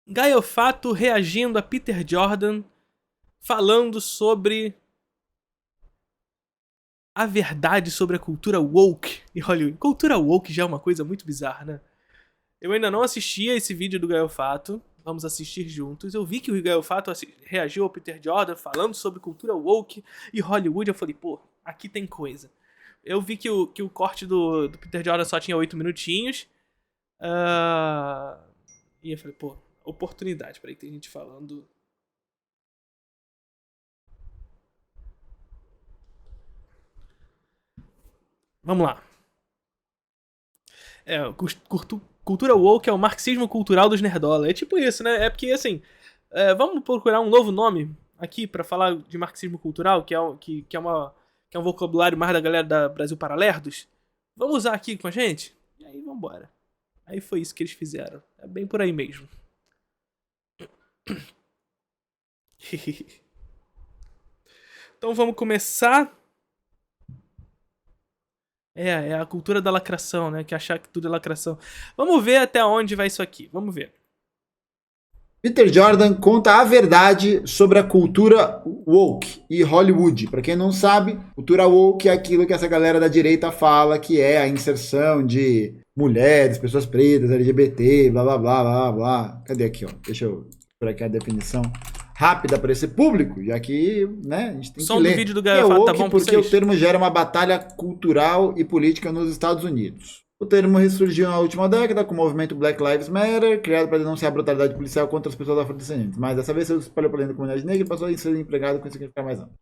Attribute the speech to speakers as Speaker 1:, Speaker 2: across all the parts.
Speaker 1: Gaiofato reagindo a Peter Jordan, falando sobre a verdade sobre a cultura woke em Hollywood. Cultura woke já é uma coisa muito bizarra, né? Eu ainda não assisti a esse vídeo do Gaiofato. Vamos assistir juntos. Eu vi que o Gaiofato reagiu ao Peter Jordan falando sobre cultura woke e Hollywood. Eu falei, pô, aqui tem coisa. Eu vi que o corte do Peter Jordan só tinha 8 minutinhos. E eu falei, pô, oportunidade. Peraí, tem gente falando. Vamos lá. Cultura woke é o marxismo cultural dos nerdola. É tipo isso, né? É porque, assim, vamos procurar um novo nome aqui pra falar de marxismo cultural, que é um vocabulário mais da galera da Brasil Paralerdos. Vamos usar aqui com a gente? E aí, vambora. Aí foi isso que eles fizeram. É bem por aí mesmo. Então vamos começar. É a cultura da lacração, né? Que achar que tudo é lacração. Vamos ver até onde vai isso aqui. Vamos ver.
Speaker 2: Peter Jordan conta a verdade sobre a cultura woke e Hollywood. Para quem não sabe, cultura woke é aquilo que essa galera da direita fala que é a inserção de mulheres, pessoas pretas, LGBT, blá blá blá blá blá. Cadê aqui, ó? Deixa eu por aqui a definição rápida para esse público, já que, né, a gente tem
Speaker 1: Som
Speaker 2: que ler.
Speaker 1: do vídeo do Gaiofato tá bom pra
Speaker 2: porque
Speaker 1: vocês?
Speaker 2: o termo gera uma batalha cultural e política nos Estados Unidos. O termo ressurgiu na última década com o movimento Black Lives Matter, criado para denunciar a brutalidade policial contra as pessoas afrodescendentes. Mas dessa vez se espalhou para dentro da comunidade negra e passou a ser empregado com significado mais amplo.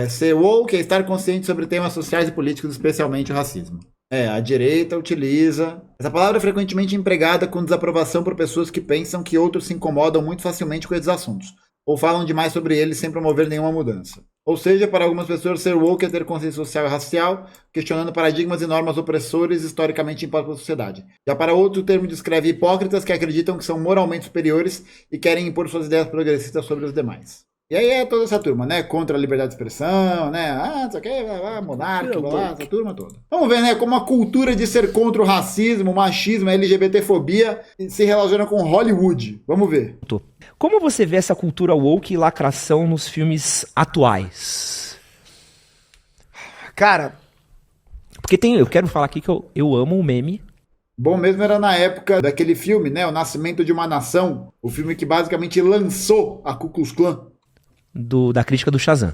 Speaker 2: Ser woke é estar consciente sobre temas sociais e políticos, especialmente o racismo. A direita utiliza. Essa palavra é frequentemente empregada com desaprovação por pessoas que pensam que outros se incomodam muito facilmente com esses assuntos, ou falam demais sobre eles sem promover nenhuma mudança. Ou seja, para algumas pessoas, ser woke é ter consciência social e racial, questionando paradigmas e normas opressores historicamente impostos pela sociedade. Já para outros, o termo descreve hipócritas que acreditam que são moralmente superiores e querem impor suas ideias progressistas sobre os demais. E aí é toda essa turma, né? Contra a liberdade de expressão, né? Não sei o que, monarca, essa turma toda. Vamos ver, né? Como a cultura de ser contra o racismo, o machismo, a LGBTfobia se relaciona com Hollywood. Vamos ver.
Speaker 3: Como você vê essa cultura woke e lacração nos filmes atuais?
Speaker 4: Cara,
Speaker 3: porque eu quero falar aqui que eu amo o meme.
Speaker 2: Bom mesmo era na época daquele filme, né? O Nascimento de uma Nação. O filme que basicamente lançou a Ku Klux Klan.
Speaker 3: Da crítica do Shazam.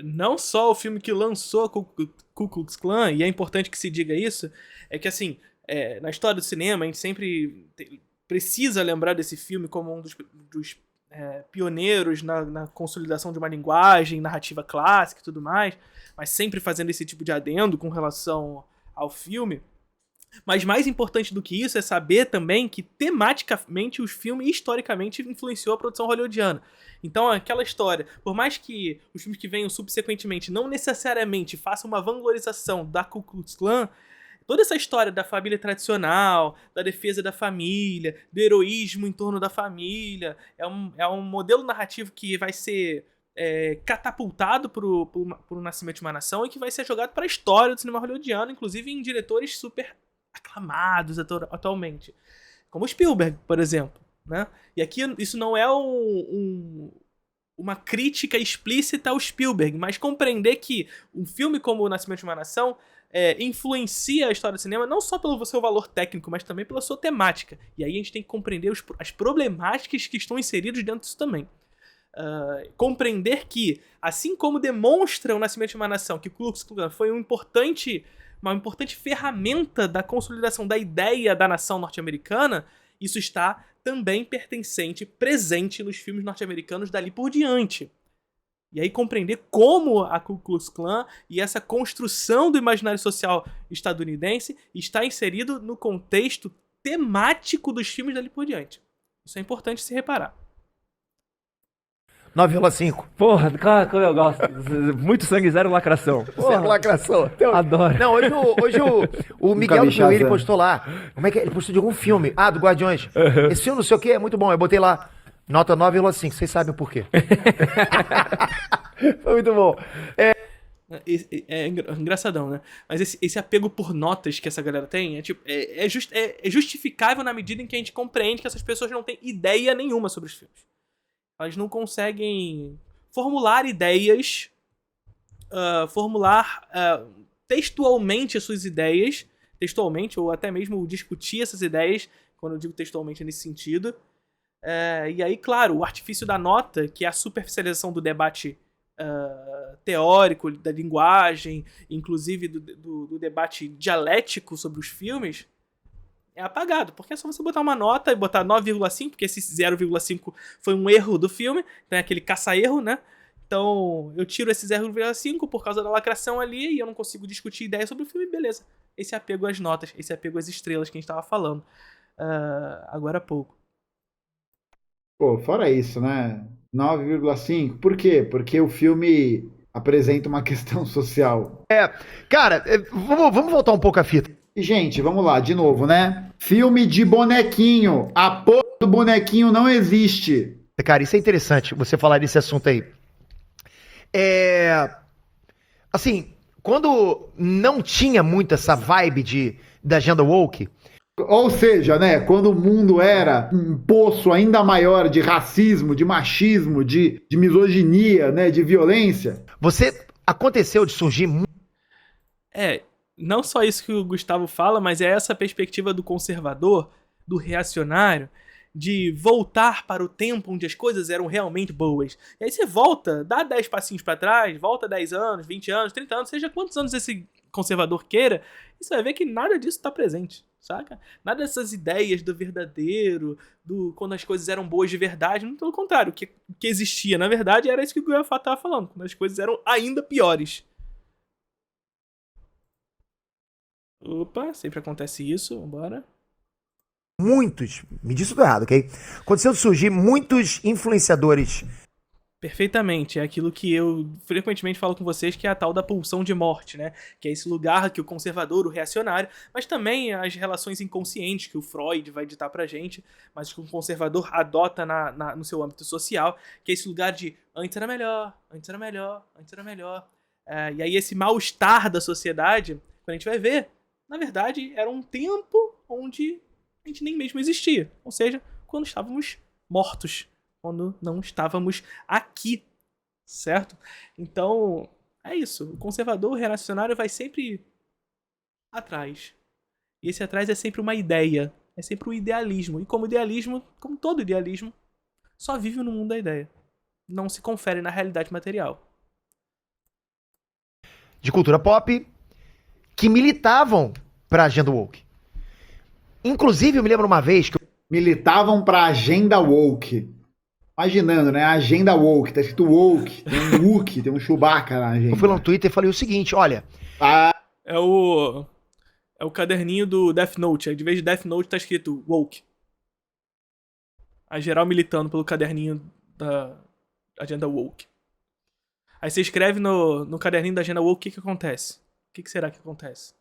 Speaker 1: Não só o filme que lançou a Ku Klux Klan, e é importante que se diga isso, é que, assim, na história do cinema, a gente sempre precisa lembrar desse filme como um dos pioneiros na consolidação de uma linguagem narrativa clássica e tudo mais, mas sempre fazendo esse tipo de adendo com relação ao filme. Mas mais importante do que isso é saber também que tematicamente o filme historicamente influenciou a produção hollywoodiana. Então aquela história, por mais que os filmes que venham subsequentemente não necessariamente façam uma vanglorização da Ku Klux Klan, toda essa história da família tradicional, da defesa da família, do heroísmo em torno da família, é um modelo narrativo que vai ser catapultado pro Nascimento de uma Nação e que vai ser jogado para a história do cinema hollywoodiano, inclusive em diretores super aclamados atualmente, como Spielberg, por exemplo, né? E aqui isso não é uma crítica explícita ao Spielberg, mas compreender que um filme como O Nascimento de uma Nação influencia a história do cinema não só pelo seu valor técnico, mas também pela sua temática. E aí a gente tem que compreender as problemáticas que estão inseridas dentro disso também. Compreender que, assim como demonstra O Nascimento de uma Nação que o Ku Klux Klan foi uma importante ferramenta da consolidação da ideia da nação norte-americana, isso está também presente nos filmes norte-americanos dali por diante. E aí compreender como a Ku Klux Klan e essa construção do imaginário social estadunidense está inserido no contexto temático dos filmes dali por diante. Isso é importante se reparar.
Speaker 4: 9,5.
Speaker 3: Porra, cara, como eu gosto. Muito sangue, zero lacração.
Speaker 4: Porra,
Speaker 3: Zero
Speaker 4: lacração. Então,
Speaker 3: adoro.
Speaker 4: Não, hoje o Miguel do ele postou lá. Como é que é? Ele postou de algum filme. Do Guardiões. Esse filme não sei o que, é muito bom. Eu botei lá, nota 9,5. Vocês sabem o porquê. Foi muito bom.
Speaker 1: engraçadão, né? Mas esse apego por notas que essa galera tem é justificável na medida em que a gente compreende que essas pessoas não têm ideia nenhuma sobre os filmes. Elas não conseguem formular ideias, textualmente as suas ideias, textualmente, ou até mesmo discutir essas ideias, quando eu digo textualmente é nesse sentido. E aí, claro, o artifício da nota, que é a superficialização do debate teórico, da linguagem, inclusive do debate dialético sobre os filmes, é apagado. Porque é só você botar uma nota e botar 9,5, porque esse 0,5 foi um erro do filme, tem aquele caça-erro, né? Então, eu tiro esse 0,5 por causa da lacração ali e eu não consigo discutir ideias sobre o filme, beleza. Esse apego às notas, esse apego às estrelas que a gente tava falando agora há pouco.
Speaker 2: Pô, fora isso, né? 9,5. Por quê? Porque o filme apresenta uma questão social.
Speaker 4: Cara, vamos voltar um pouco à fita.
Speaker 2: E, gente, vamos lá, de novo, né? Filme de bonequinho. A porra do bonequinho não existe.
Speaker 4: Cara, isso é interessante, você falar desse assunto aí. Assim, quando não tinha muito essa vibe da agenda woke...
Speaker 2: Ou seja, né, quando o mundo era um poço ainda maior de racismo, de machismo, de misoginia, né, de violência.
Speaker 4: Aconteceu de surgir...
Speaker 1: Não só isso que o Gustavo fala, mas é essa perspectiva do conservador, do reacionário, de voltar para o tempo onde as coisas eram realmente boas. E aí você volta, dá 10 passinhos para trás, volta 10 anos, 20 anos, 30 anos, seja quantos anos esse conservador queira, e você vai ver que nada disso está presente, saca? Nada dessas ideias do verdadeiro, do quando as coisas eram boas de verdade, muito pelo contrário, o que existia, na verdade, era isso que o Guilherme estava falando, quando as coisas eram ainda piores. Opa, sempre acontece isso, vambora.
Speaker 4: Muitos, me diz tudo errado, ok? Aconteceu de surgir muitos influenciadores.
Speaker 1: Perfeitamente, é aquilo que eu frequentemente falo com vocês, que é a tal da pulsão de morte, né? Que é esse lugar que o conservador, o reacionário, mas também as relações inconscientes que o Freud vai ditar pra gente, mas que o conservador adota no seu âmbito social, que é esse lugar de antes era melhor, antes era melhor, antes era melhor. E aí esse mal-estar da sociedade, quando a gente vai ver, na verdade era um tempo onde a gente nem mesmo existia. Ou seja, quando estávamos mortos. Quando não estávamos aqui. Certo? Então, é isso. O conservador, o reacionário vai sempre atrás. E esse atrás é sempre uma ideia. É sempre um idealismo. E como idealismo, como todo idealismo, só vive no mundo da ideia. Não se confere na realidade material.
Speaker 4: De cultura pop que militavam pra agenda woke. Inclusive, eu me lembro uma vez que...
Speaker 2: Militavam pra agenda woke. Imaginando, né? Agenda woke. Tá escrito woke. Tem um Wookie, tem um Chewbacca na agenda.
Speaker 4: Eu fui lá no Twitter e falei o seguinte, olha...
Speaker 1: É o caderninho do Death Note. Aí, de vez de Death Note tá escrito woke. A geral militando pelo caderninho da agenda woke. Aí você escreve no caderninho da agenda woke o que acontece. O que será que acontece?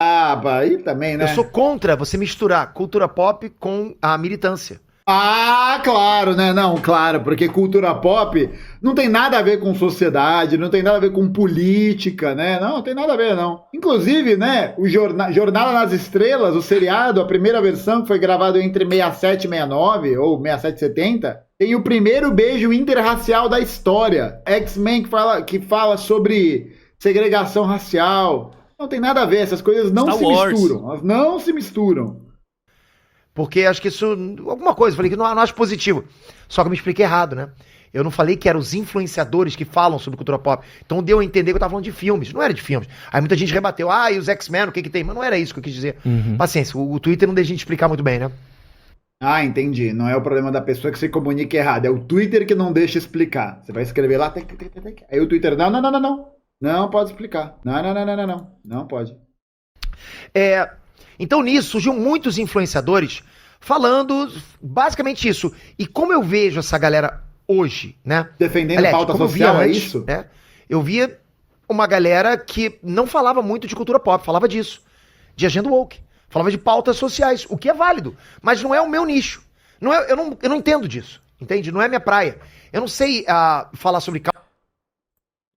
Speaker 2: Aí também, né?
Speaker 4: Eu sou contra você misturar cultura pop com a militância.
Speaker 2: Claro, né? Não, claro, porque cultura pop não tem nada a ver com sociedade, não tem nada a ver com política, né? Não tem nada a ver, não. Inclusive, né, o Jornada nas Estrelas, o seriado, a primeira versão que foi gravado entre 67 e 69, ou 67 e 70, tem o primeiro beijo interracial da história. X-Men que fala sobre segregação racial. Não tem nada a ver, essas coisas não se misturam. Elas não se misturam.
Speaker 4: Porque acho que isso... Alguma coisa, falei que não acho positivo. Só que eu me expliquei errado, né? Eu não falei que eram os influenciadores que falam sobre cultura pop. Então deu a entender que eu tava falando de filmes. Não era de filmes. Aí muita gente rebateu. E os X-Men, o que tem? Mas não era isso que eu quis dizer. Paciência, o Twitter não deixa a gente explicar muito bem, né?
Speaker 2: Entendi. Não é o problema da pessoa que se comunica errado. É o Twitter que não deixa explicar. Você vai escrever lá... Aí o Twitter... Não. Não pode explicar. Não. Não pode.
Speaker 4: Então nisso surgiu muitos influenciadores falando basicamente isso. E como eu vejo essa galera hoje, né?
Speaker 2: Defendendo pauta social,
Speaker 4: antes,
Speaker 2: é isso?
Speaker 4: Né? Eu via uma galera que não falava muito de cultura pop, falava disso. De agenda woke. Falava de pautas sociais, o que é válido. Mas não é o meu nicho. Eu não entendo disso, entende? Não é minha praia. Eu não sei falar sobre...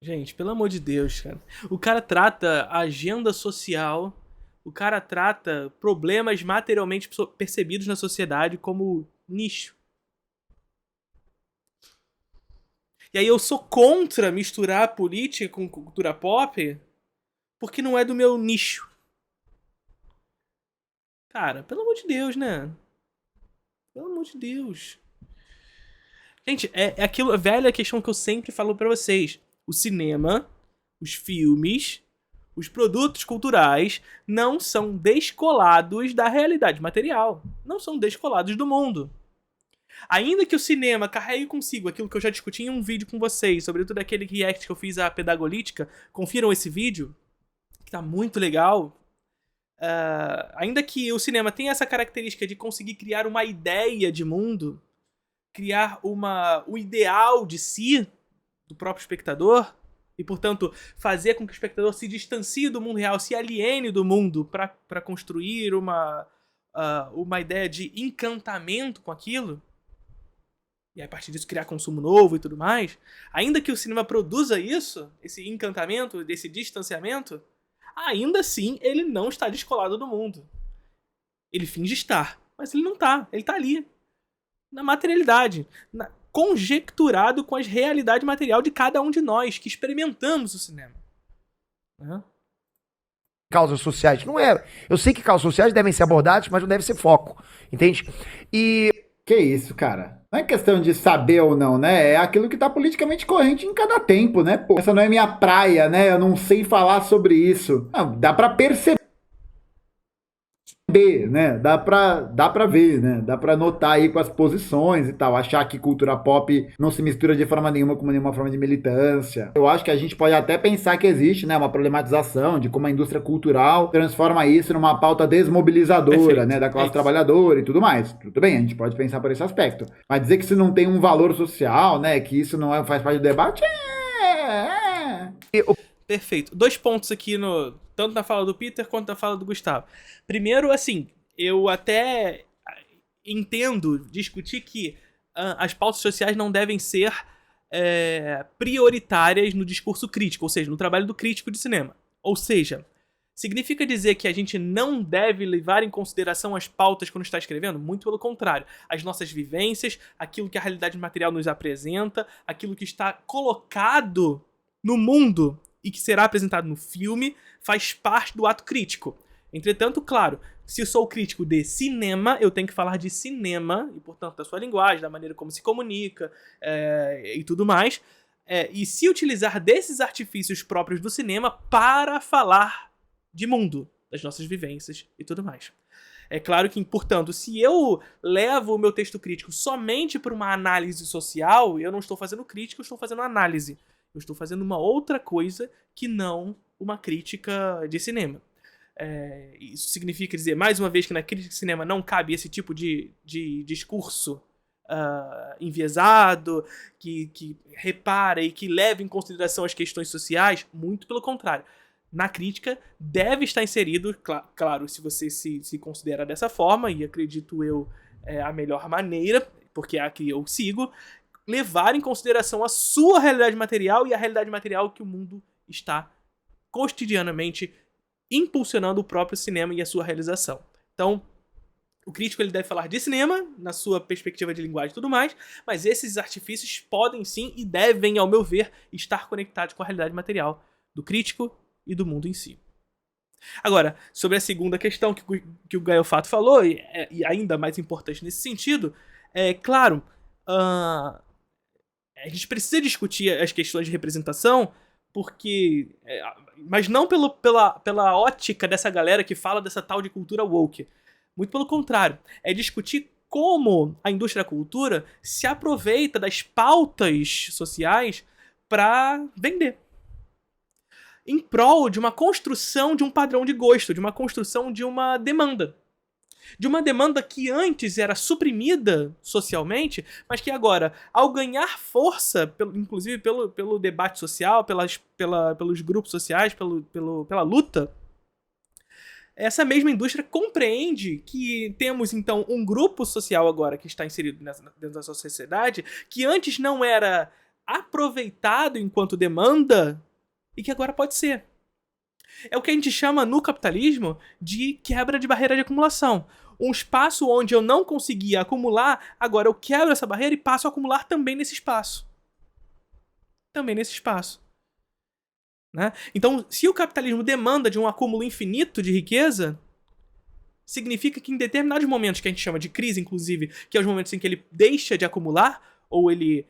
Speaker 1: Gente, pelo amor de Deus, cara. O cara trata a agenda social, o cara trata problemas materialmente percebidos na sociedade como nicho. E aí eu sou contra misturar política com cultura pop porque não é do meu nicho. Cara, pelo amor de Deus, né? Pelo amor de Deus. Gente, é aquilo, a velha questão que eu sempre falo pra vocês. O cinema, os filmes, os produtos culturais não são descolados da realidade material. Não são descolados do mundo. Ainda que o cinema carregue consigo aquilo que eu já discuti em um vídeo com vocês, sobretudo aquele react que eu fiz à Pedagolítica, confiram esse vídeo, que tá muito legal. Ainda que o cinema tenha essa característica de conseguir criar uma ideia de mundo, criar o ideal de si, do próprio espectador, e, portanto, fazer com que o espectador se distancie do mundo real, se aliene do mundo para construir uma ideia de encantamento com aquilo, e a partir disso criar consumo novo e tudo mais, ainda que o cinema produza isso, esse encantamento, desse distanciamento, ainda assim ele não está descolado do mundo. Ele finge estar, mas ele não está, ele está ali, na materialidade, conjecturado com as realidades material de cada um de nós que experimentamos o cinema.
Speaker 4: Causas sociais. Não é. Eu sei que causas sociais devem ser abordadas, mas não deve ser foco. Entende? E.
Speaker 2: Que isso, cara? Não é questão de saber ou não, né? É aquilo que tá politicamente corrente em cada tempo, né? Pô, essa não é minha praia, né? Eu não sei falar sobre isso. Não, dá pra perceber, né? Dá pra ver, né? Dá pra notar aí com as posições e tal. Achar que cultura pop não se mistura de forma nenhuma com nenhuma forma de militância. Eu acho que a gente pode até pensar que existe, né? Uma problematização de como a indústria cultural transforma isso numa pauta desmobilizadora,
Speaker 1: Perfeito.
Speaker 2: né? Da classe trabalhadora e tudo mais. Tudo bem, a gente pode pensar por esse aspecto. Mas dizer que isso não tem um valor social, né? Que isso não faz parte do debate,
Speaker 1: Perfeito. 2 pontos aqui, tanto na fala do Peter quanto na fala do Gustavo. Primeiro, assim, eu até entendo discutir que as pautas sociais não devem ser prioritárias no discurso crítico, ou seja, no trabalho do crítico de cinema. Ou seja, significa dizer que a gente não deve levar em consideração as pautas quando está escrevendo? Muito pelo contrário. As nossas vivências, aquilo que a realidade material nos apresenta, aquilo que está colocado no mundo e que será apresentado no filme, faz parte do ato crítico. Entretanto, claro, se eu sou crítico de cinema, eu tenho que falar de cinema, e portanto da sua linguagem, da maneira como se comunica e tudo mais, e se utilizar desses artifícios próprios do cinema para falar de mundo, das nossas vivências e tudo mais. É claro que, portanto, se eu levo o meu texto crítico somente para uma análise social, eu não estou fazendo crítica, eu estou fazendo análise. Eu estou fazendo uma outra coisa que não uma crítica de cinema. Isso significa dizer, mais uma vez, que na crítica de cinema não cabe esse tipo de discurso enviesado, que repara e que leva em consideração as questões sociais. Muito pelo contrário. Na crítica deve estar inserido, claro, se você se considera dessa forma, e acredito eu a melhor maneira, porque é a que eu sigo, levar em consideração a sua realidade material e a realidade material que o mundo está cotidianamente impulsionando o próprio cinema e a sua realização. Então, o crítico ele deve falar de cinema, na sua perspectiva de linguagem e tudo mais, mas esses artifícios podem sim e devem, ao meu ver, estar conectados com a realidade material do crítico e do mundo em si. Agora, sobre a segunda questão que o Gael Fato falou, e ainda mais importante nesse sentido, claro, a gente precisa discutir as questões de representação, mas não pela ótica dessa galera que fala dessa tal de cultura woke. Muito pelo contrário, é discutir como a indústria da cultura se aproveita das pautas sociais para vender. Em prol de uma construção de um padrão de gosto, de uma construção de uma demanda. De uma demanda que antes era suprimida socialmente, mas que agora, ao ganhar força, inclusive pelo debate social, pelos grupos sociais, pela luta, essa mesma indústria compreende que temos, então, um grupo social agora que está inserido dentro da sociedade, que antes não era aproveitado enquanto demanda e que agora pode ser. É o que a gente chama no capitalismo de quebra de barreira de acumulação. Um espaço onde eu não conseguia acumular, agora eu quebro essa barreira e passo a acumular também nesse espaço. Também nesse espaço. Né? Então, se o capitalismo demanda de um acúmulo infinito de riqueza, significa que em determinados momentos que a gente chama de crise, inclusive, que é os momentos em que ele deixa de acumular, ou ele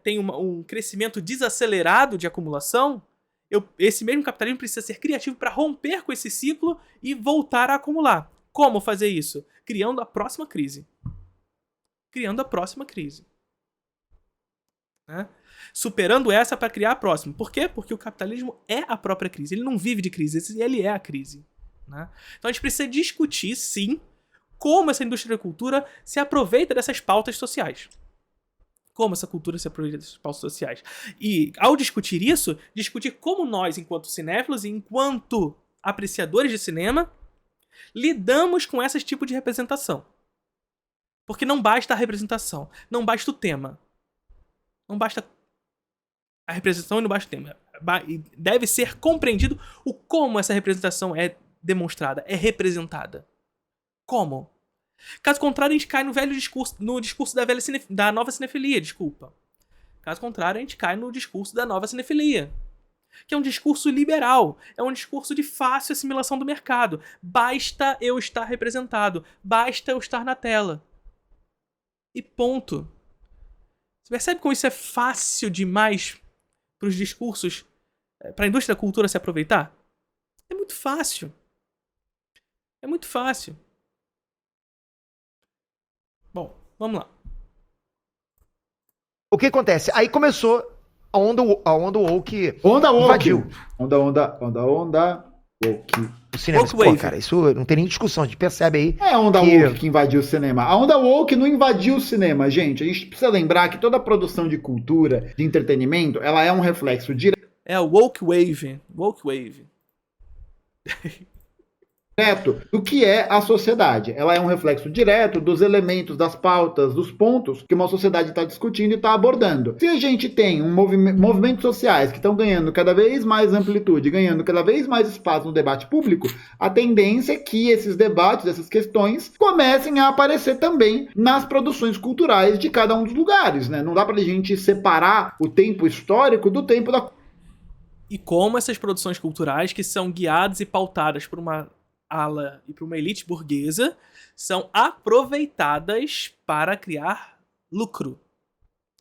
Speaker 1: tem um crescimento desacelerado de acumulação, esse mesmo capitalismo precisa ser criativo para romper com esse ciclo e voltar a acumular. Como fazer isso? Criando a próxima crise. Criando a próxima crise. Né? Superando essa para criar a próxima. Por quê? Porque o capitalismo é a própria crise. Ele não vive de crise, ele é a crise. Né? Então a gente precisa discutir, sim, como essa indústria da cultura se aproveita dessas pautas sociais. Como essa cultura se aproveita dessas pautas sociais. E, ao discutir isso, discutir como nós, enquanto cinéfilos e enquanto apreciadores de cinema, lidamos com esse tipo de representação. Porque não basta a representação, não basta o tema. Não basta a representação e não basta o tema. Deve ser compreendido o como essa representação é demonstrada, é representada. Como? Caso contrário, a gente cai no velho discurso, no discurso da nova cinefilia, desculpa. Caso contrário, a gente cai no discurso da nova cinefilia, que é um discurso liberal, é um discurso de fácil assimilação do mercado. Basta eu estar representado, basta eu estar na tela. E ponto. Você percebe como isso é fácil demais para os discursos, para a indústria da cultura se aproveitar? É muito fácil. É muito fácil. Bom, vamos lá.
Speaker 4: O que acontece? Aí começou a onda woke.
Speaker 2: Onda woke.
Speaker 4: Invadiu.
Speaker 2: Onda woke.
Speaker 4: O cinema.
Speaker 1: Woke
Speaker 4: Pô,
Speaker 1: wave.
Speaker 4: cara, isso não tem nem discussão. A gente percebe aí.
Speaker 2: É a onda
Speaker 4: que-
Speaker 2: woke que invadiu o cinema. A onda woke não invadiu o cinema, gente. A gente precisa lembrar que toda produção de cultura, de entretenimento, ela é um reflexo direto
Speaker 1: É a woke wave. Woke wave.
Speaker 2: do que é a sociedade. Ela é um reflexo direto dos elementos, das pautas, dos pontos que uma sociedade está discutindo e está abordando. Se a gente tem movimentos sociais que estão ganhando cada vez mais amplitude, ganhando cada vez mais espaço no debate público, a tendência é que esses debates, essas questões, comecem a aparecer também nas produções culturais de cada um dos lugares, né? Não dá pra gente separar o tempo histórico do tempo da...
Speaker 1: E como essas produções culturais, que são guiadas e pautadas por uma ala e por uma elite burguesa, são aproveitadas para criar lucro.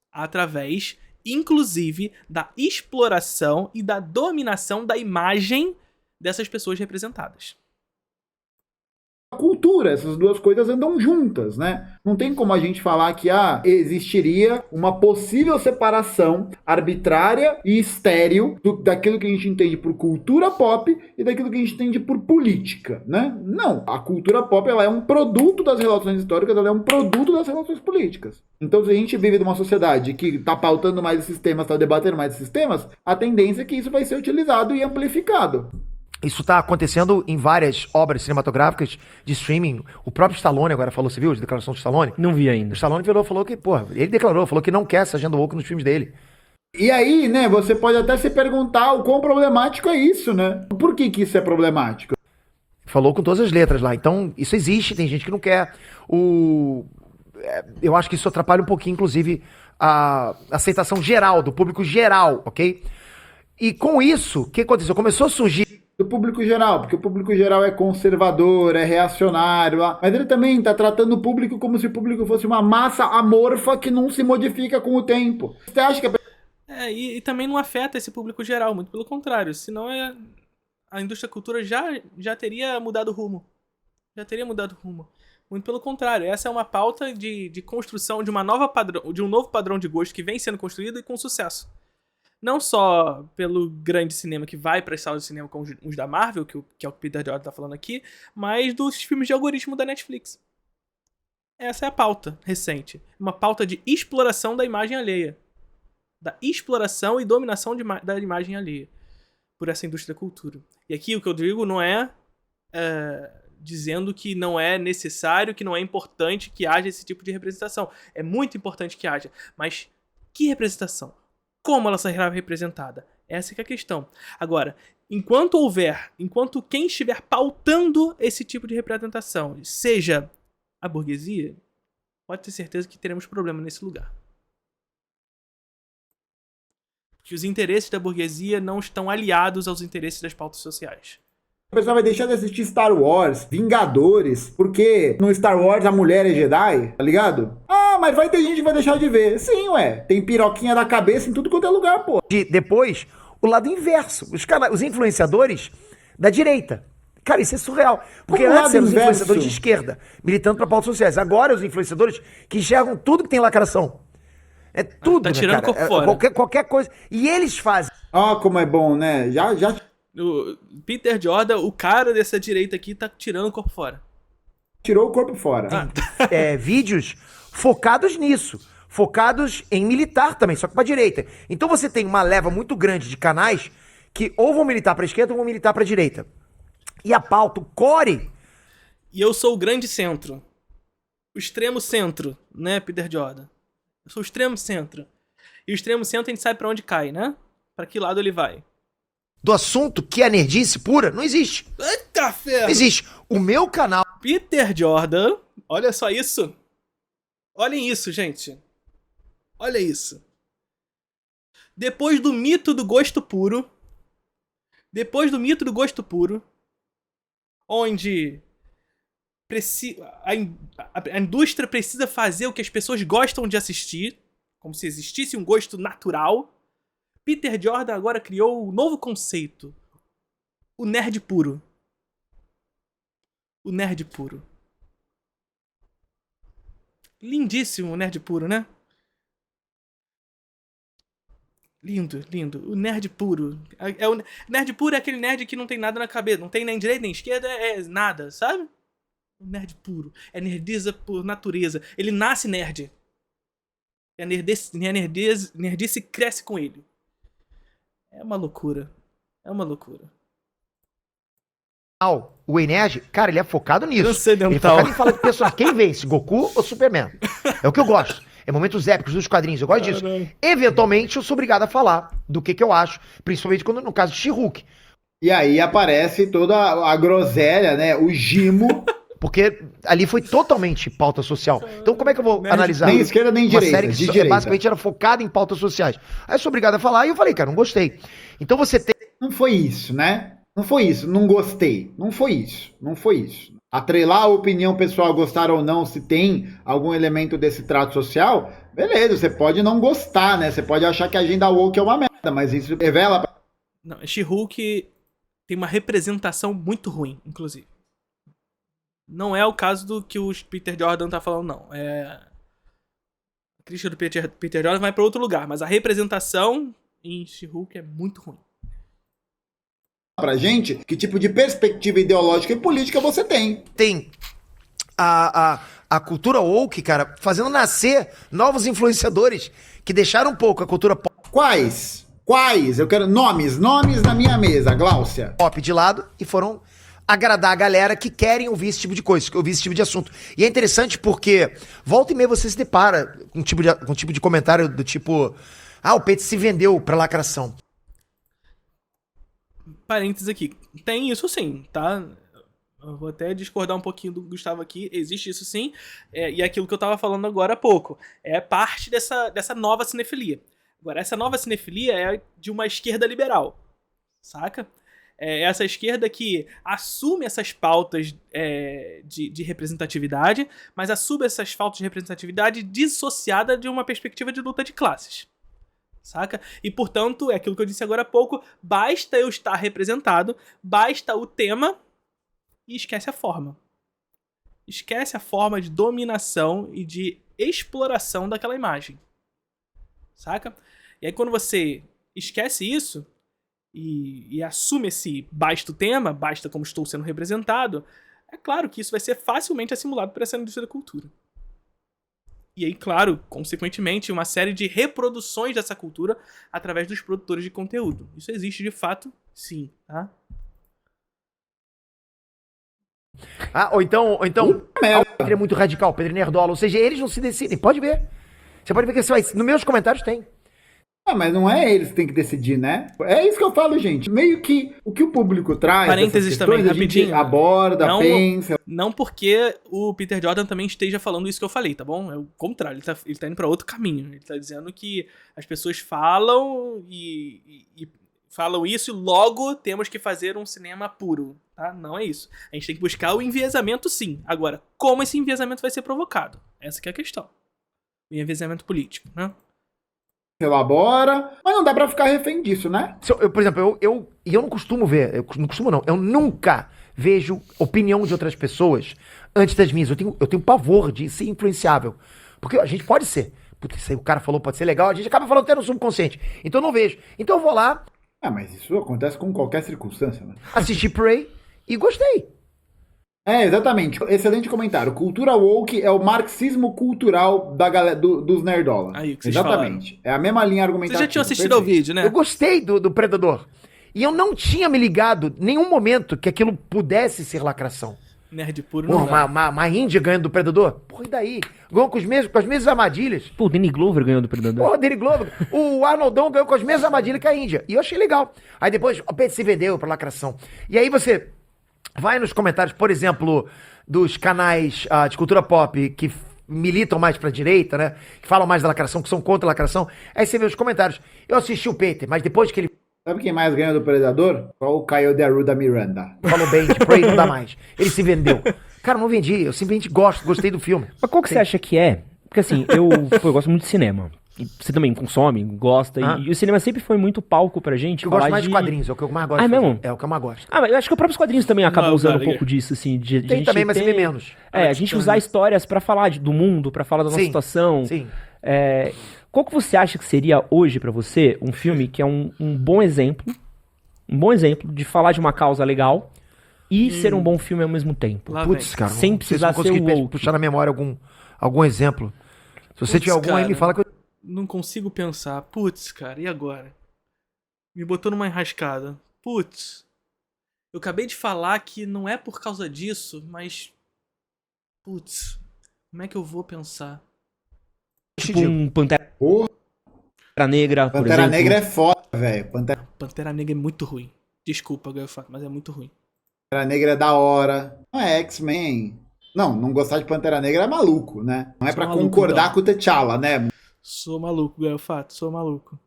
Speaker 1: Através, inclusive, da exploração e da dominação da imagem dessas pessoas representadas.
Speaker 2: cultura, essas duas coisas andam juntas, né? Não tem como a gente falar que existiria uma possível separação arbitrária e estéril daquilo que a gente entende por cultura pop e daquilo que a gente entende por política, né? Não, a cultura pop ela é um produto das relações históricas, ela é um produto das relações políticas. Então, se a gente vive numa sociedade que está pautando mais esses temas, está debatendo mais esses temas, a tendência é que isso vai ser utilizado e amplificado.
Speaker 4: Isso tá acontecendo em várias obras cinematográficas de streaming. O próprio Stallone agora falou, você viu a declaração do Stallone?
Speaker 3: Não vi
Speaker 4: O
Speaker 3: ainda.
Speaker 4: Stallone falou que, ele falou que não quer essa agenda woke nos filmes dele.
Speaker 2: E aí, né, você pode até se perguntar o quão problemático é isso, né? Por que isso é problemático?
Speaker 4: Falou com todas as letras lá. Então, isso existe, tem gente que não quer. Eu acho que isso atrapalha um pouquinho, inclusive, a aceitação geral, do público geral, ok? E com isso, o que aconteceu? Começou a surgir...
Speaker 2: Do público geral, porque o público geral é conservador, é reacionário, mas ele também está tratando o público como se o público fosse uma massa amorfa que não se modifica com o tempo. Você acha que
Speaker 1: E também não afeta esse público geral, muito pelo contrário. Senão a indústria da cultura já teria mudado o rumo. Já teria mudado o rumo. Muito pelo contrário. Essa é uma pauta de construção de um novo padrão de gosto que vem sendo construído e com sucesso. Não só pelo grande cinema que vai para as salas de cinema como os da Marvel, que é o que o Peter Jordan tá falando aqui, mas dos filmes de algoritmo da Netflix. Essa é a pauta recente. Uma pauta de exploração da imagem alheia. Da exploração e dominação da imagem alheia por essa indústria da cultura. E aqui o que eu digo não é dizendo que não é necessário, que não é importante que haja esse tipo de representação. É muito importante que haja. Mas que representação? como ela será representada? Essa que é a questão. Agora, enquanto quem estiver pautando esse tipo de representação seja a burguesia, pode ter certeza que teremos problema nesse lugar. Que os interesses da burguesia não estão aliados aos interesses das pautas sociais.
Speaker 2: O pessoal vai deixar de assistir Star Wars, Vingadores, porque no Star Wars a mulher é Jedi, tá ligado? Ah, mas vai ter gente que vai deixar de ver. Sim, ué. Tem piroquinha da cabeça em tudo quanto é lugar, pô.
Speaker 4: E depois, o lado inverso. Os influenciadores da direita. Cara, isso é surreal. Porque
Speaker 2: Como
Speaker 4: antes
Speaker 2: lado
Speaker 4: eram os
Speaker 2: inverso?
Speaker 4: influenciadores de esquerda, militando para pautas sociais. Agora, os influenciadores que enxergam tudo que tem lacração. É tudo,
Speaker 1: Tá tirando
Speaker 4: né,
Speaker 1: o corpo
Speaker 4: cara?
Speaker 1: fora.
Speaker 4: Qualquer coisa. E eles fazem.
Speaker 2: Ó, como é bom, né? Já
Speaker 1: O Peter Jordan, o cara dessa direita aqui, tá tirando o corpo fora.
Speaker 2: tirou o corpo fora.
Speaker 4: Vídeos focados nisso. Focados em militar também, só que pra direita. Então você tem uma leva muito grande de canais que ou vão militar pra esquerda ou vão militar pra direita. E a pauta, o core...
Speaker 1: E eu sou o grande centro. O extremo centro, né, Peter Jordan? Eu sou o extremo centro. E o extremo centro a gente sabe pra onde cai, né? Pra que lado ele vai.
Speaker 4: do assunto que é nerdice pura, não existe.
Speaker 1: Eita ferro!
Speaker 4: Não existe. O meu canal...
Speaker 1: Peter Jordan, olha só isso. Olhem isso, gente. Olha isso. Depois do mito do gosto puro, onde a indústria precisa fazer o que as pessoas gostam de assistir, como se existisse um gosto natural, Peter Jordan agora criou um novo conceito. O nerd puro. O nerd puro. Lindíssimo o nerd puro, né? Lindo, lindo. O nerd puro. Nerd puro é aquele nerd que não tem nada na cabeça. Não tem nem direita nem esquerda, é nada, sabe? O nerd puro. É nerdeza por natureza. Ele nasce nerd. E a nerdice cresce com ele. É uma loucura. É uma loucura.
Speaker 4: O Ei Nerd, cara, ele é focado nisso.
Speaker 1: Transcendental.
Speaker 4: Ele é focado em falar de pessoas. Quem vence, Goku ou Superman? É o que eu gosto. É momentos épicos dos quadrinhos, eu gosto disso. Eventualmente, eu sou obrigado a falar do que eu acho, principalmente quando no caso de She-Hulk.
Speaker 2: E aí aparece toda a groselha, né? O gimo.
Speaker 4: Porque ali foi totalmente pauta social. Então como é que eu vou analisar?
Speaker 2: Nem esquerda nem
Speaker 4: uma
Speaker 2: direita,
Speaker 4: série que
Speaker 2: de direita.
Speaker 4: basicamente era focada em pautas sociais. Aí eu sou obrigado a falar e eu falei, cara, não gostei. Então você tem...
Speaker 2: Não foi isso, né? Não foi isso, não gostei. Não foi isso, não foi isso. Atrelar a opinião pessoal, gostar ou não, se tem algum elemento desse trato social, beleza, você pode não gostar, né? Você pode achar que a agenda woke é uma merda, mas isso revela...
Speaker 1: Não, She-Hulk tem uma representação muito ruim, inclusive. Não é o caso do que o Peter Jordan tá falando, não. A crítica do Peter Jordan vai pra outro lugar, mas a representação em She-Hulk é muito ruim.
Speaker 2: Pra gente, que tipo de perspectiva ideológica e política você tem.
Speaker 4: Tem a cultura woke, cara, fazendo nascer novos influenciadores que deixaram um pouco a cultura
Speaker 2: Quais? Eu quero nomes na minha mesa, Gláucia.
Speaker 4: pop de lado e foram agradar a galera que querem ouvir esse tipo de coisa, ouvir esse tipo de assunto. E é interessante porque volta e meia você se depara com um tipo de comentário do tipo, o Peito se vendeu pra lacração.
Speaker 1: Parênteses aqui. Tem isso sim, tá? Eu vou até discordar um pouquinho do Gustavo aqui. Existe isso sim. E é aquilo que eu tava falando agora há pouco. É parte dessa nova cinefilia. Agora, essa nova cinefilia é de uma esquerda liberal. Saca? É essa esquerda que assume essas pautas de representatividade, mas assume essas pautas de representatividade dissociada de uma perspectiva de luta de classes. Saca? E, portanto, é aquilo que eu disse agora há pouco, basta eu estar representado, basta o tema e esquece a forma. Esquece a forma de dominação e de exploração daquela imagem. Saca? E aí quando você esquece isso e assume esse basta o tema, basta como estou sendo representado, é claro que isso vai ser facilmente assimilado por essa indústria da cultura. E aí, claro, consequentemente, uma série de reproduções dessa cultura através dos produtores de conteúdo. Isso existe de fato, sim, tá?
Speaker 4: Ou então ele é muito radical, Pedro Nerdola, ou seja, eles não se decidem, pode ver. Você pode ver que nos meus comentários tem.
Speaker 2: Ah, mas não é eles que tem que decidir, né? É isso que eu falo, gente. Meio que o que o público traz,
Speaker 1: Parênteses também,
Speaker 2: a gente
Speaker 1: rapidinho.
Speaker 2: aborda, pensa.
Speaker 1: Não porque o Peter Jordan também esteja falando isso que eu falei, tá bom? É o contrário, ele tá indo pra outro caminho. Ele tá dizendo que as pessoas falam e falam isso e logo temos que fazer um cinema puro, tá? Não é isso. A gente tem que buscar o enviesamento, sim. Agora, como esse enviesamento vai ser provocado? Essa que é a questão. O enviesamento político, né?
Speaker 2: Elabora, mas não dá pra ficar refém disso, né?
Speaker 4: Por exemplo, eu não costumo ver, eu nunca vejo opinião de outras pessoas antes das minhas. Eu tenho pavor de ser influenciável. Porque a gente pode ser. Porque se o cara falou pode ser legal, a gente acaba falando até no subconsciente. Então eu não vejo. Então eu vou lá,
Speaker 2: Ah, mas isso acontece com qualquer circunstância, né?
Speaker 4: assisti Prey e gostei.
Speaker 2: É, exatamente. Excelente comentário. Cultura woke é o marxismo cultural da galera, dos nerdola.
Speaker 1: Aí, o que vocês
Speaker 2: exatamente. É a mesma linha argumentativa.
Speaker 1: Vocês já tinham assistido ao vídeo, né?
Speaker 4: Eu gostei do Predador. E eu não tinha me ligado em nenhum momento que aquilo pudesse ser lacração.
Speaker 1: Nerd puro
Speaker 4: Porra,
Speaker 1: não dá.
Speaker 4: uma Índia ganhando do Predador? Porra, e daí? Ganhou com as mesmas armadilhas.
Speaker 3: Pô, o Danny Glover ganhou do Predador.
Speaker 4: Porra, Danny Glover. O Arnoldão ganhou com as mesmas armadilhas que a Índia. E eu achei legal. Aí depois o Pedro se vendeu pra lacração. E aí você vai nos comentários, por exemplo, dos canais de cultura pop que militam mais pra direita, né? Que falam mais da lacração, que são contra a lacração. Aí você vê os comentários. Eu assisti o Peter, mas depois que ele
Speaker 2: Sabe quem mais ganha do Predador? Qual o Caio de Arruda Miranda.
Speaker 4: falou bem de Prey, não dá mais. Ele se vendeu. Cara, não vendi. Eu simplesmente gostei do filme.
Speaker 3: Mas qual que você acha que é? Porque assim, eu gosto muito de cinema. E você também consome, gosta. E o cinema sempre foi muito palco pra gente.
Speaker 4: Eu gosto mais de quadrinhos, é o que eu mais gosto.
Speaker 3: Ah,
Speaker 4: de fazer.
Speaker 3: mesmo?
Speaker 4: É o que eu mais gosto.
Speaker 3: Ah, mas eu acho que os próprios quadrinhos também acabam
Speaker 1: Não,
Speaker 3: usando
Speaker 1: cara,
Speaker 3: um pouco disso, assim. De
Speaker 4: Tem
Speaker 3: gente
Speaker 4: também, mas você vê menos.
Speaker 3: A gente usar histórias pra falar do mundo, pra falar da nossa
Speaker 4: Sim,
Speaker 3: situação.
Speaker 4: sim.
Speaker 3: Qual que você acha que seria hoje pra você um filme que é um bom exemplo de falar de uma causa legal e ser um bom filme ao mesmo tempo?
Speaker 1: Lá
Speaker 4: Putz,
Speaker 1: vem.
Speaker 4: cara,
Speaker 3: Sem
Speaker 4: não sei se
Speaker 3: precisar
Speaker 4: eu vou conseguir
Speaker 3: ser woke.
Speaker 4: puxar na memória algum exemplo. Se você
Speaker 1: Putz,
Speaker 4: tiver algum aí,
Speaker 1: cara.
Speaker 4: me fala que eu...
Speaker 1: Não consigo pensar. Putz, cara, e agora? Me botou numa enrascada. Putz. Eu acabei de falar que não é por causa disso, mas. Putz. Como é que eu vou pensar?
Speaker 3: Tipo um Pantera
Speaker 2: Porra,
Speaker 3: Negra, por
Speaker 2: Pantera
Speaker 3: exemplo.
Speaker 2: Negra é foda, velho.
Speaker 1: Pantera Negra é muito ruim. Desculpa, Gaiofato, mas é muito ruim.
Speaker 2: Pantera Negra é da hora. Não é X-Men. Não gostar de Pantera Negra é maluco, né? Não é
Speaker 1: Sou
Speaker 2: pra
Speaker 1: maluco,
Speaker 2: concordar
Speaker 1: então.
Speaker 2: com o T'Challa, né?
Speaker 1: Sou maluco, Gaiofato, sou maluco.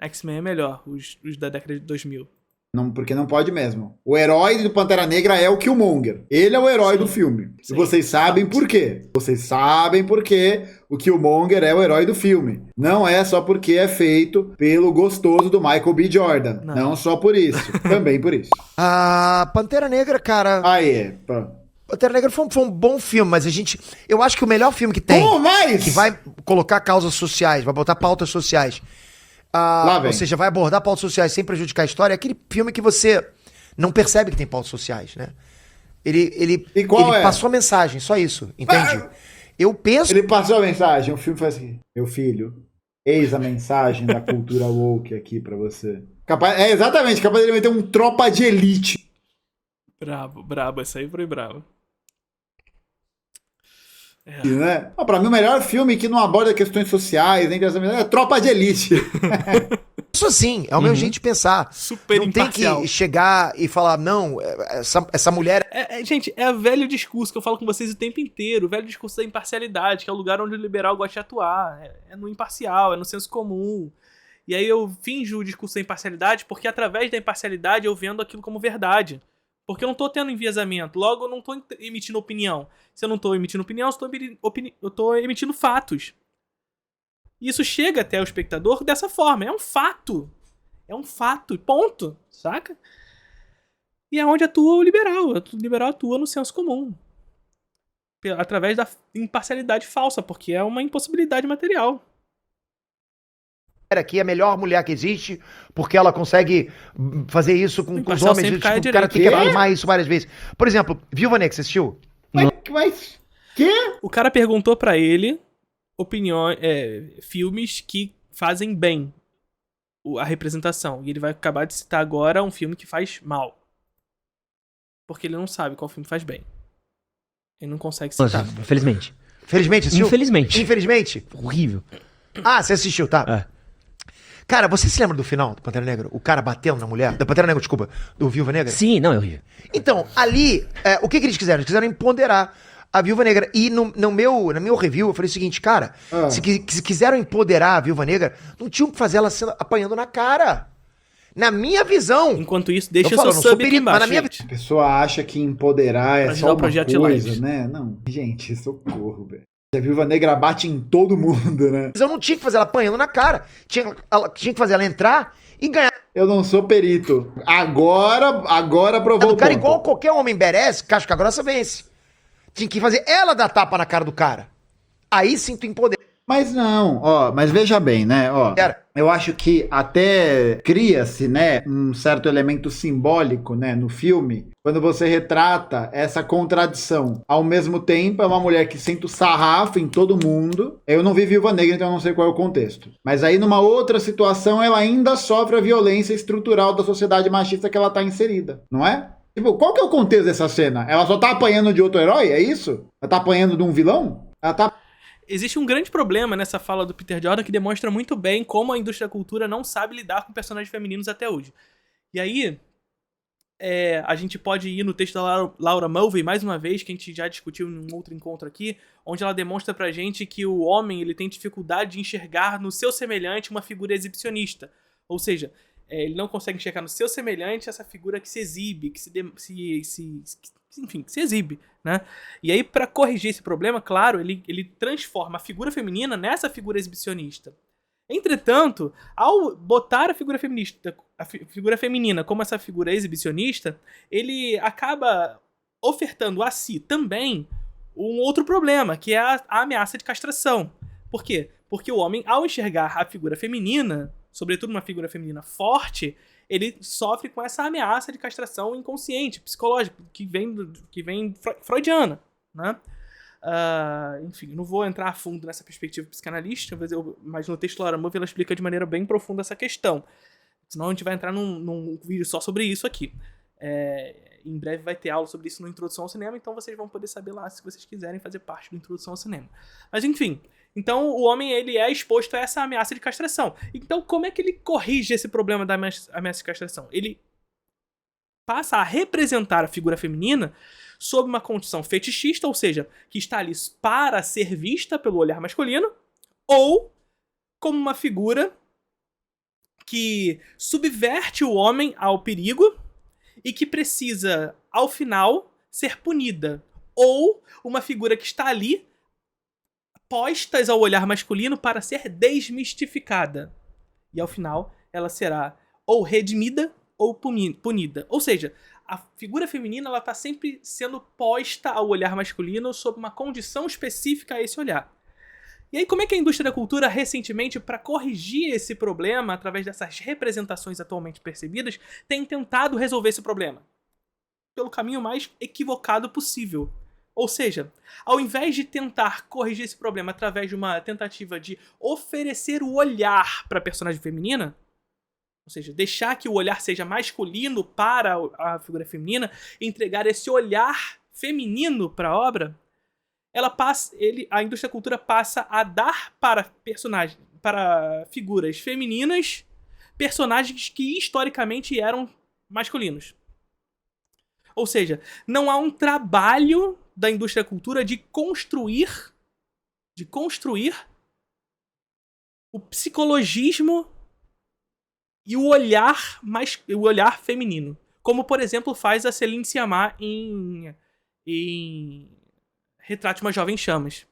Speaker 1: X-Men é melhor, os da década de 2000.
Speaker 2: Não, porque não pode mesmo. O herói do Pantera Negra é o Killmonger. Ele é o herói do filme.
Speaker 1: Sim.
Speaker 2: E vocês sabem por quê. Vocês sabem por que o Killmonger é o herói do filme. Não é só porque é feito pelo gostoso do Michael B. Jordan. Não só por isso. Também por isso.
Speaker 4: Ah, Pantera Negra, cara...
Speaker 2: Aí, pronto.
Speaker 4: Pantera Negra foi um bom filme, mas eu acho que o melhor filme que tem...
Speaker 2: Como mais?
Speaker 4: Que vai colocar causas sociais, vai botar pautas sociais.
Speaker 2: Lá vem.
Speaker 4: Ou seja, vai abordar pautas sociais sem prejudicar a história. É aquele filme que você não percebe que tem pautas sociais, né? Ele
Speaker 2: qual é?
Speaker 4: passou a mensagem, só isso, entende? Eu penso...
Speaker 2: Ele passou a mensagem. O filme foi assim: meu filho, eis a mensagem da cultura woke aqui pra você. Exatamente, capaz de ele meter um Tropa de Elite.
Speaker 1: Brabo, essa aí foi brabo.
Speaker 2: Né? Pra mim, o melhor filme que não aborda questões sociais, nem é Tropa de Elite.
Speaker 4: Isso assim, é o meu jeito de pensar.
Speaker 1: Super
Speaker 4: Não tem
Speaker 1: imparcial.
Speaker 4: que chegar e falar, não, essa mulher...
Speaker 1: Gente, é o velho discurso que eu falo com vocês o tempo inteiro. O velho discurso da imparcialidade, que é o lugar onde o liberal gosta de atuar. É no imparcial, é no senso comum. E aí eu finjo o discurso da imparcialidade porque através da imparcialidade eu vendo aquilo como verdade. Porque eu não tô tendo enviesamento. Logo, eu não tô emitindo opinião. Se eu não tô emitindo opinião, eu tô emitindo fatos. E isso chega até o espectador dessa forma. É um fato. É um fato. Ponto. Saca? E é onde atua o liberal. O liberal atua no senso comum. Através da imparcialidade falsa, porque é uma impossibilidade material.
Speaker 4: aqui é a melhor mulher que existe, porque ela consegue fazer isso com os homens.
Speaker 1: sempre cai à
Speaker 4: O cara tem que
Speaker 2: direita.
Speaker 4: afirmar isso várias vezes. Por exemplo, Viúva Negra, você assistiu?
Speaker 2: Mas quê?
Speaker 1: O cara perguntou pra ele filmes que fazem bem a representação. E ele vai acabar de citar agora um filme que faz mal. Porque ele não sabe qual filme faz bem. Ele não consegue citar.
Speaker 3: Nossa, infelizmente.
Speaker 4: Felizmente assistiu?
Speaker 3: Infelizmente.
Speaker 4: Infelizmente?
Speaker 3: Horrível.
Speaker 4: Ah, você assistiu, tá?
Speaker 3: É.
Speaker 4: Cara, você se lembra do final do Pantera Negra? O cara batendo na mulher? Da Pantera Negra, desculpa. Do Viúva Negra?
Speaker 3: Sim, não, eu ri.
Speaker 4: Então, ali, o que eles quiseram? Eles quiseram empoderar a Viúva Negra. E no meu review, eu falei o seguinte, cara, se quiseram empoderar a Viúva Negra, não tinham que fazer ela apanhando na cara. Na minha visão.
Speaker 1: Enquanto isso, deixa
Speaker 4: Eu
Speaker 1: o
Speaker 4: falo,
Speaker 1: seu
Speaker 4: não sou
Speaker 1: sub aqui
Speaker 4: perito, mas
Speaker 1: embaixo,
Speaker 4: na minha
Speaker 1: gente.
Speaker 2: A pessoa acha que empoderar é
Speaker 1: Pra ajudar
Speaker 2: só
Speaker 1: o
Speaker 2: uma
Speaker 1: projeto
Speaker 2: coisa,
Speaker 1: Lives.
Speaker 2: né? Não, gente, socorro, velho. A Viúva Negra bate em todo mundo, né?
Speaker 4: Eu não tinha que fazer ela apanhando na cara. Tinha que fazer ela entrar e ganhar
Speaker 2: Eu não sou perito. Agora provou
Speaker 4: do
Speaker 2: o
Speaker 4: cara
Speaker 2: ponto.
Speaker 4: igual qualquer homem merece, casca grossa vence. Tinha que fazer ela dar tapa na cara do cara. Aí sim tu empodera.
Speaker 2: Mas não, mas veja bem, né, eu acho que até cria-se, né, um certo elemento simbólico, né, no filme, quando você retrata essa contradição. Ao mesmo tempo, é uma mulher que sente o sarrafo em todo mundo. Eu não vi Viúva Negra, então eu não sei qual é o contexto. Mas aí, numa outra situação, ela ainda sofre a violência estrutural da sociedade machista que ela tá inserida, não é? Tipo, qual que é o contexto dessa cena? Ela só tá apanhando de outro herói, é isso? Ela tá apanhando de um vilão? Ela tá...
Speaker 1: Existe um grande problema nessa fala do Peter Jordan que demonstra muito bem como a indústria da cultura não sabe lidar com personagens femininos até hoje. E aí, a gente pode ir no texto da Laura Mulvey, mais uma vez, que a gente já discutiu em um outro encontro aqui, onde ela demonstra pra gente que o homem ele tem dificuldade de enxergar no seu semelhante uma figura exibicionista. Ou seja, ele não consegue enxergar no seu semelhante essa figura que se exibe, que se exibe, né? E aí, pra corrigir esse problema, claro, ele transforma a figura feminina nessa figura exibicionista. Entretanto, ao botar a figura feminina como essa figura exibicionista, ele acaba ofertando a si também um outro problema, que é a ameaça de castração. Por quê? Porque o homem, ao enxergar a figura feminina, sobretudo uma figura feminina forte, ele sofre com essa ameaça de castração inconsciente, psicológica, que vem freudiana, né? Enfim, não vou entrar a fundo nessa perspectiva psicanalística, mas no texto da Laura Mulvey ela explica de maneira bem profunda essa questão. Senão a gente vai entrar num vídeo só sobre isso aqui. Em breve vai ter aula sobre isso no Introdução ao Cinema, então vocês vão poder saber lá se vocês quiserem fazer parte do Introdução ao Cinema. Mas enfim, então o homem ele é exposto a essa ameaça de castração. Então como é que ele corrige esse problema da ameaça de castração? Ele passa a representar a figura feminina sob uma condição fetichista, ou seja, que está ali para ser vista pelo olhar masculino, ou como uma figura que subverte o homem ao perigo e que precisa, ao final, ser punida. Ou uma figura que está ali postas ao olhar masculino para ser desmistificada. E ao final, ela será ou redimida ou punida. Ou seja, a figura feminina ela está sempre sendo posta ao olhar masculino sob uma condição específica a esse olhar. E aí, como é que a indústria da cultura, recentemente, para corrigir esse problema, através dessas representações atualmente percebidas, tem tentado resolver esse problema? Pelo caminho mais equivocado possível. Ou seja, ao invés de tentar corrigir esse problema através de uma tentativa de oferecer o olhar para a personagem feminina, ou seja, deixar que o olhar seja masculino para a figura feminina, entregar esse olhar feminino para a obra, a indústria da cultura passa a dar para figuras femininas personagens que historicamente eram masculinos. Ou seja, não há um trabalho da indústria da cultura de construir o psicologismo e o olhar feminino. Como, por exemplo, faz a Céline Sciamma em Retrato de uma Jovem Chamas.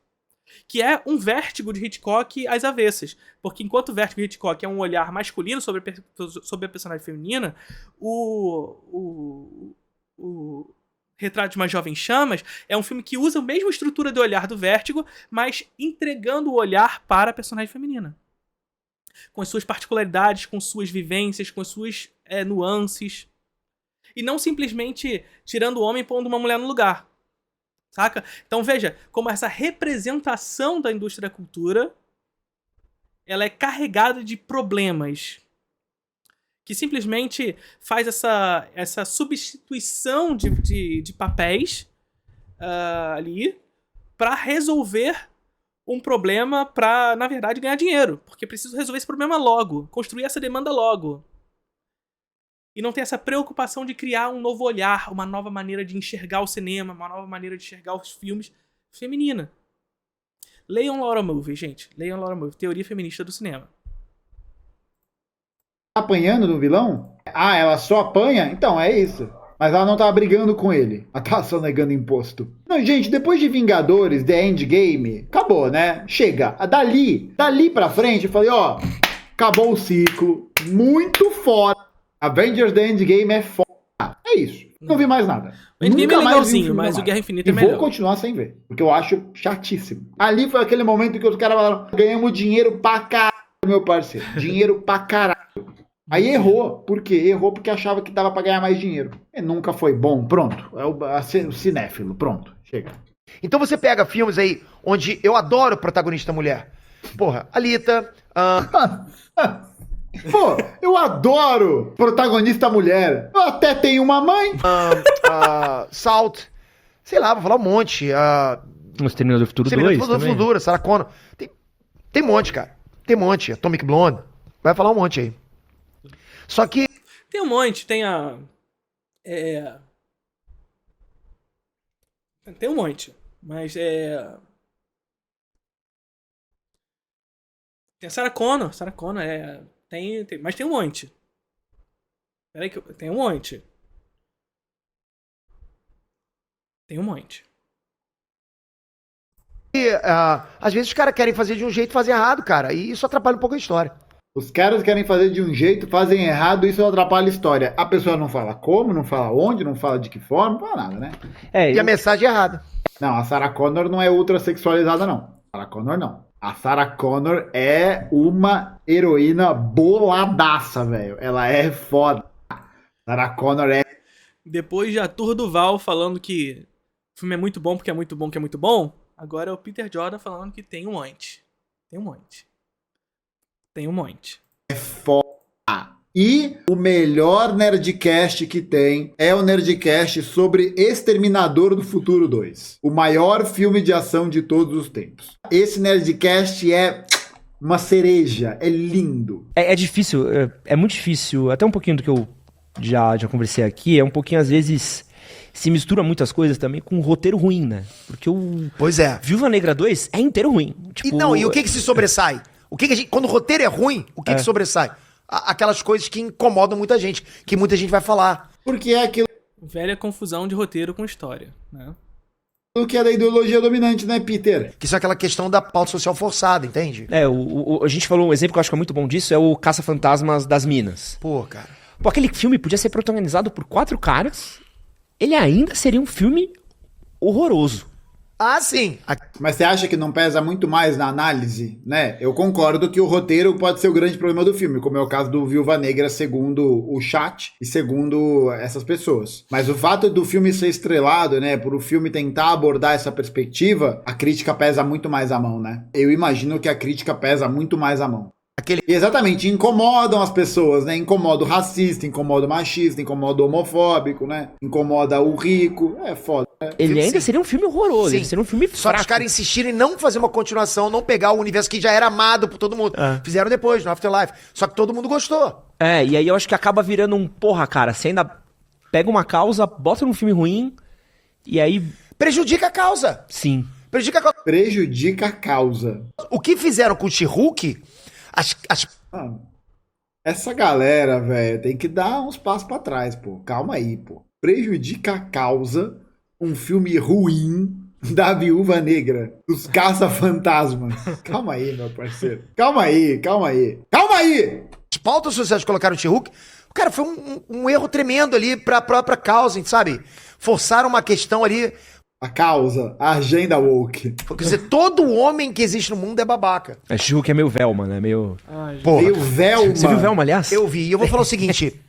Speaker 1: Que é um Vértigo de Hitchcock às avessas. Porque enquanto o Vértigo de Hitchcock é um olhar masculino sobre a personagem feminina, o Retrato de uma Jovem Chamas é um filme que usa a mesma estrutura do olhar do Vértigo, mas entregando o olhar para a personagem feminina. Com as suas particularidades, com suas vivências, com as suas nuances. E não simplesmente tirando o homem e pondo uma mulher no lugar. Saca? Então veja como essa representação da indústria da cultura ela é carregada de problemas. Que simplesmente faz essa substituição de papéis ali para resolver um problema pra, na verdade, ganhar dinheiro. Porque preciso resolver esse problema logo. Construir essa demanda logo. E não ter essa preocupação de criar um novo olhar, uma nova maneira de enxergar o cinema, uma nova maneira de enxergar os filmes feminina. Leiam Laura Mulvey, gente. Leiam Laura Mulvey. Teoria feminista do cinema.
Speaker 2: Apanhando do vilão? Ah, ela só apanha? Então, é isso. Mas ela não tava brigando com ele. Ela tava só negando imposto. Não, gente, depois de Vingadores, The Endgame, acabou, né? Chega. Dali pra frente, eu falei, ó, acabou o ciclo. Muito foda. Avengers The Endgame é foda. É isso. Não vi mais nada.
Speaker 1: O Endgame
Speaker 2: Nunca
Speaker 1: é
Speaker 2: mais vi um
Speaker 1: legalzinho,
Speaker 2: filme
Speaker 1: mas o
Speaker 2: mais.
Speaker 1: Guerra Infinita
Speaker 2: E
Speaker 1: é melhor.
Speaker 2: vou continuar sem ver. Porque eu acho chatíssimo. Ali foi aquele momento que os caras falaram, ganhamos dinheiro pra caralho, meu parceiro. Dinheiro pra caralho. Aí errou. Por quê? Errou porque achava que dava pra ganhar mais dinheiro. E nunca foi bom. Pronto. É o cinéfilo. Pronto. Chega.
Speaker 4: Então você pega filmes aí onde eu adoro protagonista mulher. Porra, Alita,
Speaker 2: Pô, eu adoro protagonista mulher. Eu até tenho uma mãe.
Speaker 4: Salt, sei lá, vou falar um monte.
Speaker 3: O Exterminador do Futuro 2
Speaker 4: Exterminador do
Speaker 3: também.
Speaker 4: Futuro, Sarah Connor. Tem um monte, cara. Tem um monte. Atomic Blonde. Vai falar um monte aí. Só que
Speaker 1: Tem um monte, tem a... Tem um monte, mas tem a Sarah Connor, mas tem um monte. Peraí que tem um monte. Tem um monte.
Speaker 4: às vezes os caras querem fazer de um jeito e fazer errado, cara. E isso atrapalha um pouco a história.
Speaker 2: Os caras querem fazer de um jeito, fazem errado, isso atrapalha a história. A pessoa não fala como, não fala onde, não fala de que forma, não fala nada, né?
Speaker 4: E a mensagem é errada.
Speaker 2: Não, a Sarah Connor não é ultra sexualizada, não. Sarah Connor não. A Sarah Connor é uma heroína boladaça, velho. Ela é foda. Sarah Connor é...
Speaker 1: Depois de Arthur Duval falando que o filme é muito bom porque é muito bom que é muito bom, agora é o Peter Jordan falando que tem um monte. Tem um monte. Tem um monte.
Speaker 2: E o melhor Nerdcast que tem é o Nerdcast sobre Exterminador do Futuro 2. O maior filme de ação de todos os tempos. Esse Nerdcast é uma cereja, é lindo.
Speaker 3: É difícil, é muito difícil. Até um pouquinho do que eu já conversei aqui, é um pouquinho, às vezes, se mistura muitas coisas também com um roteiro ruim, né? Porque o
Speaker 4: Pois é.
Speaker 3: Viúva Negra 2 é inteiro ruim. Tipo,
Speaker 4: E o que que se sobressai? Quando o roteiro é ruim, o que que sobressai? Aquelas coisas que incomodam muita gente, que muita gente vai falar.
Speaker 2: Porque é aquilo
Speaker 1: Velha confusão de roteiro com história, né?
Speaker 2: que é da ideologia dominante, né, Peter?
Speaker 4: Que isso é aquela questão da pauta social forçada, entende?
Speaker 3: A gente falou um exemplo que eu acho que é muito bom disso, é o Caça-Fantasmas das Minas.
Speaker 4: Pô, cara.
Speaker 3: Pô, aquele filme podia ser protagonizado por 4 caras, ele ainda seria um filme horroroso.
Speaker 4: Ah, sim.
Speaker 2: Mas você acha que não pesa muito mais na análise, né? Eu concordo que o roteiro pode ser o grande problema do filme, como é o caso do Viúva Negra, segundo o chat e segundo essas pessoas. Mas o fato do filme ser estrelado, né, por o filme tentar abordar essa perspectiva, a crítica pesa muito mais a mão, né? Eu imagino que a crítica pesa muito mais a mão. E exatamente, incomodam as pessoas, né? Incomoda o racista, incomoda o machista, incomoda o homofóbico, né? Incomoda o rico. É foda.
Speaker 3: Ele
Speaker 4: Filme,
Speaker 3: ainda
Speaker 4: sim.
Speaker 3: seria um filme horroroso,
Speaker 4: Sim.
Speaker 3: ele seria um filme
Speaker 4: Só que
Speaker 3: fraco.
Speaker 4: os caras insistirem em não fazer uma continuação, não pegar o universo que já era amado por todo mundo. Fizeram depois, no Afterlife. Só que todo mundo gostou.
Speaker 3: E aí eu acho que acaba virando um, porra, cara, você ainda pega uma causa, bota num filme ruim, e aí,
Speaker 4: Prejudica a causa.
Speaker 3: sim.
Speaker 4: Prejudica a causa.
Speaker 2: Prejudica a causa.
Speaker 4: O que fizeram com o She-Hulk,
Speaker 2: Ah, essa galera, velho, tem que dar uns passos pra trás, pô. Calma aí, pô. Prejudica a causa um filme ruim da Viúva Negra, dos Caça-Fantasmas. Calma aí, meu parceiro. Calma aí, calma aí. Calma aí!
Speaker 4: as pautas sociais que colocaram o She-Hulk, cara, foi um erro tremendo ali pra própria causa, sabe? Forçaram uma questão ali.
Speaker 2: A causa, a agenda woke.
Speaker 4: Quer dizer, todo homem que existe no mundo é babaca.
Speaker 3: A She-Hulk é meio Velma, né? Meio...
Speaker 4: Porra,
Speaker 2: Veio Velma.
Speaker 3: Você viu Velma, aliás?
Speaker 4: eu vi. E eu vou falar o seguinte.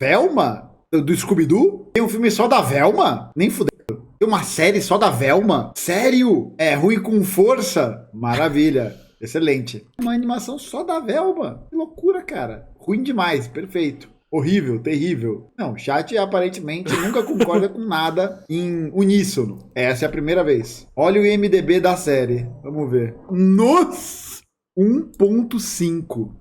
Speaker 2: Velma? Do Scooby-Doo? Tem um filme só da Velma? Nem fudendo. Tem uma série só da Velma? Sério? É ruim com força? Maravilha. Excelente. Uma animação só da Velma. Que loucura, cara. Ruim demais. Perfeito. horrível, terrível. Não, o chat aparentemente nunca concorda com nada em uníssono. Essa é a primeira vez. Olha o IMDb da série. Vamos ver. Nossa! 1.5.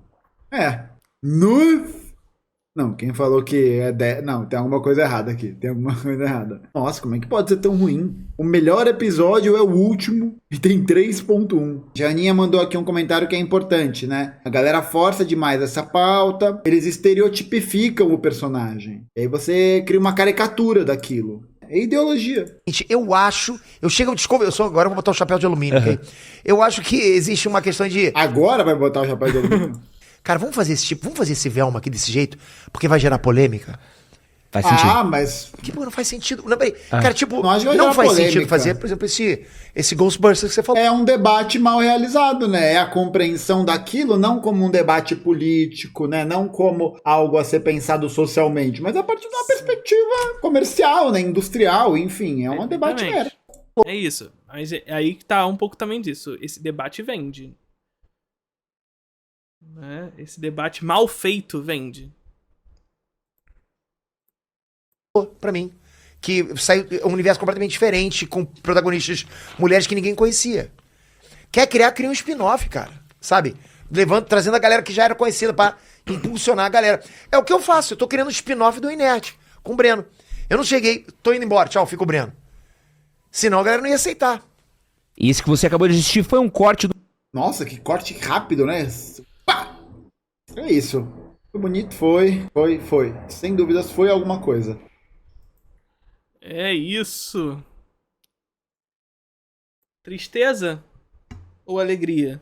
Speaker 2: Não, quem falou que é 10... Não, tem alguma coisa errada aqui. Tem alguma coisa errada. Nossa, como é que pode ser tão ruim? O melhor episódio é o último e tem 3.1. Janinha mandou aqui um comentário que é importante, né? A galera força demais essa pauta. Eles estereotipificam o personagem. E aí você cria uma caricatura daquilo. É ideologia.
Speaker 4: Gente, eu acho... Agora eu vou botar o chapéu de alumínio, ok? Eu acho que existe uma questão de...
Speaker 2: Agora vai botar o chapéu de alumínio?
Speaker 4: Cara, vamos fazer esse Velma aqui desse jeito, porque vai gerar polêmica.
Speaker 3: Faz sentido.
Speaker 2: Ah, mas...
Speaker 4: Tipo, não faz sentido. Não, peraí. Cara, tipo,
Speaker 2: Não acho que vai
Speaker 4: não
Speaker 2: gerar
Speaker 4: faz
Speaker 2: polêmica.
Speaker 4: sentido fazer, por exemplo, esse Ghostbusters que você falou.
Speaker 2: É um debate mal realizado, né? É a compreensão daquilo não como um debate político, né? Não como algo a ser pensado socialmente, mas a partir de uma perspectiva comercial, né? Industrial, enfim. É um debate
Speaker 1: Exatamente.
Speaker 2: mero.
Speaker 1: É isso. Mas é aí que tá um pouco também disso. Esse debate vende. Né? Esse debate mal feito vende.
Speaker 4: Pra mim. Que saiu um universo completamente diferente, com protagonistas mulheres que ninguém conhecia. Cria um spin-off, cara. Sabe? Trazendo a galera que já era conhecida pra impulsionar a galera. É o que eu faço. Eu tô criando um spin-off do Inert com o Breno. Eu não cheguei, tô indo embora, tchau, fica o Breno. Senão a galera não ia aceitar.
Speaker 3: E esse que você acabou de assistir foi um corte do...
Speaker 2: Nossa, que corte rápido, né? Pá! É isso. Foi bonito, foi. Sem dúvidas foi alguma coisa.
Speaker 1: É isso. Tristeza ou alegria?